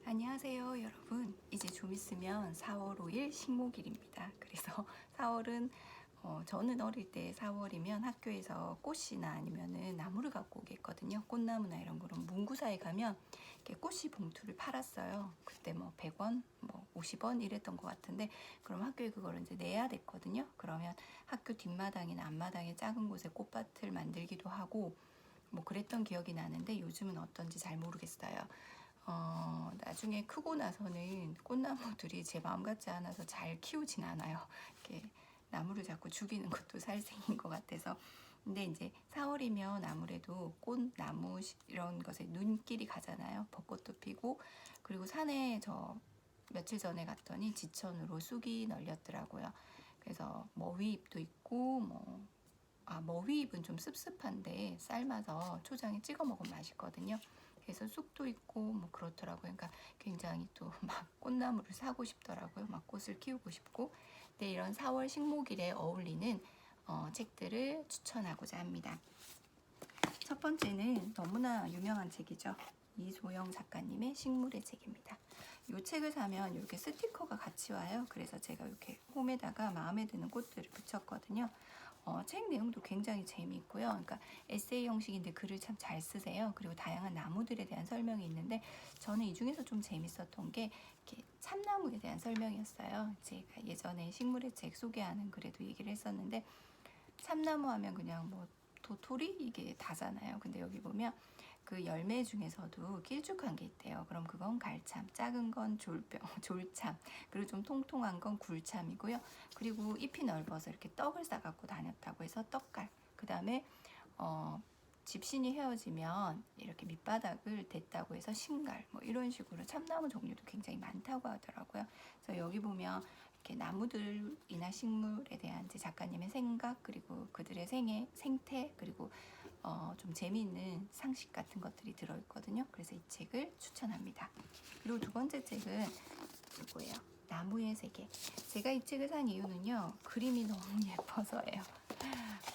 안녕하세요, 여러분. 이제 좀 있으면 4월 5일 식목일입니다. 그래서 4월은 저는 어릴 때 4월이면 학교에서 꽃이나 아니면은 나무를 갖고 오겠거든요. 꽃나무나 이런 거로 문구사에 가면 이렇게 꽃이 봉투를 팔았어요. 그때 뭐 100원, 뭐 50원 이랬던 것 같은데, 그럼 학교에 그걸 이제 내야 됐거든요. 그러면 학교 뒷마당이나 앞마당에 작은 곳에 꽃밭을 만들기도 하고 뭐 그랬던 기억이 나는데, 요즘은 어떤지 잘 모르겠어요. 나중에 크고 나서는 꽃나무들이 제 마음 같지 않아서 잘 키우진 않아요. 이렇게 나무를 자꾸 죽이는 것도 살생인 것 같아서. 근데 이제 4월이면 아무래도 꽃나무 이런 것에 눈길이 가잖아요. 벚꽃도 피고, 그리고 산에 저 며칠 전에 갔더니 지천으로 쑥이 널렸더라고요. 그래서 머위잎도 있고 머위잎은 좀 습습한데 삶아서 초장에 찍어 먹으면 맛있거든요. 그래서 쑥도 있고 뭐 그렇더라고요. 그러니까 굉장히 또 막 꽃나무를 사고 싶더라고요. 막 꽃을 키우고 싶고. 네, 이런 4월 식목일에 어울리는 책들을 추천하고자 합니다. 첫 번째는 너무나 유명한 책이죠. 이소영 작가님의 식물의 책입니다. 이 책을 사면 이렇게 스티커가 같이 와요. 그래서 제가 이렇게 홈에다가 마음에 드는 꽃들을 붙였거든요. 책 내용도 굉장히 재미있고요. 그러니까 에세이 형식인데 글을 참 잘 쓰세요. 그리고 다양한 나무들에 대한 설명이 있는데, 저는 이 중에서 좀 재밌었던 게 이렇게 참나무에 대한 설명이었어요. 제가 예전에 식물의 책 소개하는 글에도 얘기를 했었는데, 참나무 하면 그냥 뭐 도토리 이게 다잖아요. 근데 여기 보면 그 열매 중에서도 길쭉한 게 있대요. 그럼 그건 갈참, 작은 건 졸참, 그리고 좀 통통한 건 굴참이고요. 그리고 잎이 넓어서 이렇게 떡을 싸갖고 다녔다고 해서 떡갈. 그 다음에 집신이 헤어지면 이렇게 밑바닥을 댔다고 해서 신갈, 뭐 이런 식으로 참나무 종류도 굉장히 많다고 하더라고요. 그래서 여기 보면 이렇게 나무들이나 식물에 대한 이제 작가님의 생각, 그리고 그들의 생태, 그리고 좀 재미있는 상식 같은 것들이 들어있거든요. 그래서 이 책을 추천합니다. 그리고 두 번째 책은 이거예요. 나무의 세계. 제가 이 책을 산 이유는요, 그림이 너무 예뻐서예요.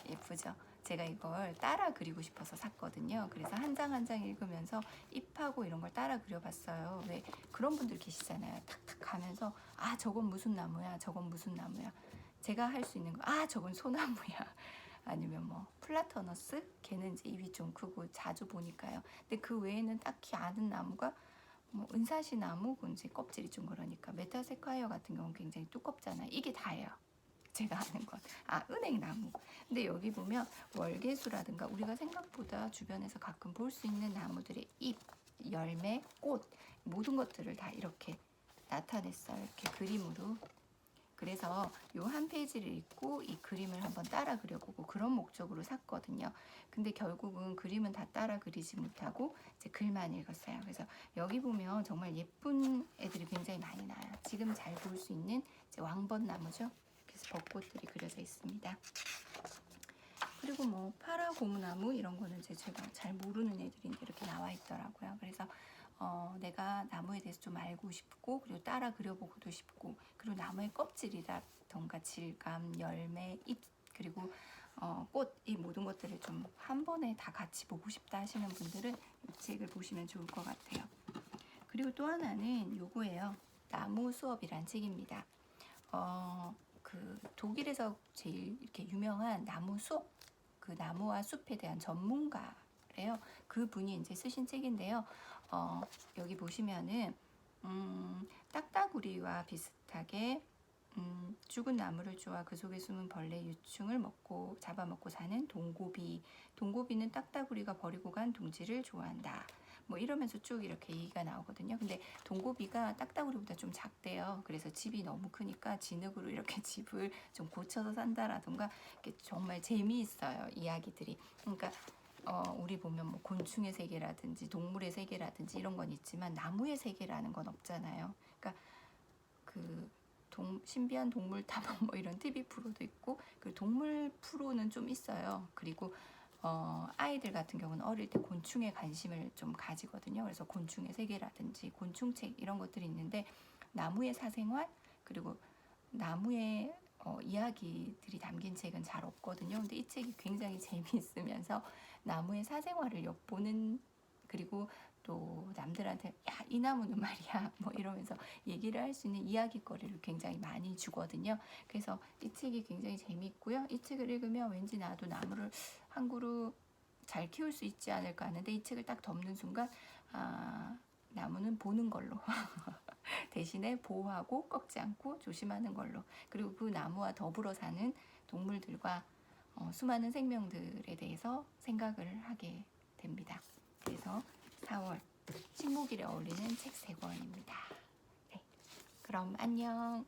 예쁘죠? 제가 이걸 따라 그리고 싶어서 샀거든요. 그래서 한 장 한 장 읽으면서 잎하고 이런 걸 따라 그려봤어요. 왜 그런 분들 계시잖아요. 탁탁 가면서 저건 무슨 나무야, 저건 무슨 나무야. 제가 할 수 있는 거 저건 소나무야. 아니면 뭐 플라터너스, 걔는 이제 잎이 좀 크고 자주 보니까요. 근데 그 외에는 딱히 아는 나무가 뭐 은사시 나무, 이제 껍질이 좀 그러니까 메타세콰이어 같은 경우는 굉장히 두껍잖아요. 이게 다예요. 제가 아는 건 은행나무. 근데 여기 보면 월계수라든가 우리가 생각보다 주변에서 가끔 볼 수 있는 나무들의 잎, 열매, 꽃 모든 것들을 다 이렇게 나타냈어요. 이렇게 그림으로. 그래서 요 한 페이지를 읽고 이 그림을 한번 따라 그려보고 그런 목적으로 샀거든요. 근데 결국은 그림은 다 따라 그리지 못하고 이제 글만 읽었어요. 그래서 여기 보면 정말 예쁜 애들이 굉장히 많이 나요. 지금 잘 볼 수 있는 이제 왕벚나무죠. 그래서 벚꽃들이 그려져 있습니다. 그리고 뭐 파라고무나무 이런 거는 이제 제가 잘 모르는 애들인데 이렇게 나와 있더라고요. 그래서 내가 나무에 대해서 좀 알고 싶고, 그리고 따라 그려보고도 싶고, 그리고 나무의 껍질이라던가 질감, 열매, 잎, 그리고 꽃, 이 모든 것들을 좀 한 번에 다 같이 보고 싶다 하시는 분들은 이 책을 보시면 좋을 것 같아요. 그리고 또 하나는 요거예요. 나무 수업이란 책입니다. 그 독일에서 제일 이렇게 유명한 나무 수업, 그 나무와 숲에 대한 전문가래요. 그 분이 이제 쓰신 책인데요. 여기 보시면은 딱따구리와 비슷하게 죽은 나무를 쪼아 그 속에 숨은 벌레 유충을 잡아먹고 사는 동고비. 동고비는 딱따구리가 버리고 간 둥지를 좋아한다. 뭐 이러면서 쭉 이렇게 얘기가 나오거든요. 근데 동고비가 딱따구리보다 좀 작대요. 그래서 집이 너무 크니까 진흙으로 이렇게 집을 좀 고쳐서 산다라던가, 정말 재미있어요, 이야기들이. 그러니까 우리 보면 뭐 곤충의 세계라든지 동물의 세계라든지 이런 건 있지만 나무의 세계라는 건 없잖아요. 그러니까 그 신비한 동물 탐험 뭐 이런 TV 프로도 있고, 그 동물 프로는 좀 있어요. 그리고 아이들 같은 경우는 어릴 때 곤충에 관심을 좀 가지거든요. 그래서 곤충의 세계라든지 곤충책 이런 것들이 있는데, 나무의 사생활, 그리고 나무의 이야기들이 담긴 책은 잘 없거든요. 근데 이 책이 굉장히 재미있으면서 나무의 사생활을 엿보는, 그리고 또 남들한테 야, 이 나무는 말이야 뭐 이러면서 얘기를 할 수 있는 이야기거리를 굉장히 많이 주거든요. 그래서 이 책이 굉장히 재미있고요. 이 책을 읽으면 왠지 나도 나무를 한 그루 잘 키울 수 있지 않을까 하는데 이 책을 딱 덮는 순간 나무는 보는 걸로 대신에 보호하고 꺾지 않고 조심하는 걸로, 그리고 그 나무와 더불어 사는 동물들과 수많은 생명들에 대해서 생각을 하게 됩니다. 그래서 4월 식목일에 어울리는 책 3권입니다. 네, 그럼 안녕.